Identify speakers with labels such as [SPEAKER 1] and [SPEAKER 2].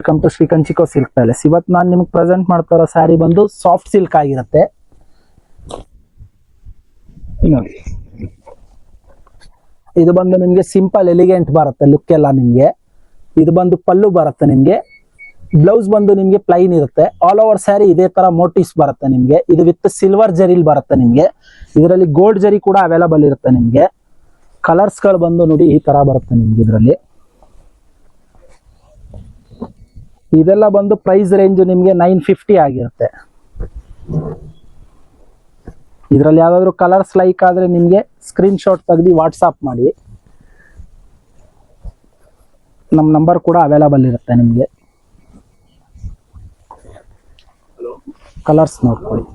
[SPEAKER 1] Welcome to ಶ್ರೀಕಂಚಿಕೋ silk palace. ಇವತ್ತು ನಾನು ನಿಮ್ಗೆ ಪ್ರೆಸೆಂಟ್ ಮಾಡ್ತಾ ಇರೋ ಸ್ಯಾರಿ ಬಂದು ಸಾಫ್ಟ್ ಸಿಲ್ಕ್ ಆಗಿರುತ್ತೆ. ನೋಡಿ, ಇದು ಬಂದು ನಿಮಗೆ ಸಿಂಪಲ್ ಎಲಿಗೆಂಟ್ ಬರುತ್ತೆ ಲುಕ್ ಎಲ್ಲ. ನಿಮಗೆ ಇದು ಬಂದು ಪಲ್ಲು ಬರುತ್ತೆ. ನಿಮಗೆ ಬ್ಲೌಸ್ ಬಂದು ನಿಮಗೆ ಪ್ಲೈನ್ ಇರುತ್ತೆ. ಆಲ್ ಓವರ್ ಸ್ಯಾರಿ ಇದೇ ತರ ಮೋಟಿವ್ಸ್ ಬರುತ್ತೆ ನಿಮಗೆ. ಇದು ವಿತ್ ಸಿಲ್ವರ್ ಜರಿಲ್ ಬರುತ್ತೆ ನಿಮಗೆ. ಇದರಲ್ಲಿ ಗೋಲ್ಡ್ ಜರಿ ಕೂಡ ಅವೈಲಬಲ್ ಇರುತ್ತೆ ನಿಮಗೆ. ಕಲರ್ಸ್ ಗಳು ಬಂದು ನೋಡಿ ಈ ತರ ಬರುತ್ತೆ ನಿಮ್ಗೆ. ಇದರಲ್ಲಿ ಇದೆಲ್ಲ ಬಂದು ಪ್ರೈಸ್ ರೇಂಜ್ ನಿಮಗೆ 950 ಆಗಿರುತ್ತೆ. ಇದರಲ್ಲಿ ಯಾವ್ದಾದ್ರು ಕಲರ್ಸ್ ಲೈಕ್ ಆದ್ರೆ ನಿಮಗೆ ಸ್ಕ್ರೀನ್ ಶಾಟ್ ತೆಗೆದು ವಾಟ್ಸಾಪ್ ಮಾಡಿ. ನಮ್ಮ ನಂಬರ್ ಕೂಡ ಅವೈಲಬಲ್ ಇರುತ್ತೆ ನಿಮಗೆ. ಕಲರ್ಸ್ ನೋಡ್ಕೊಳ್ಳಿ.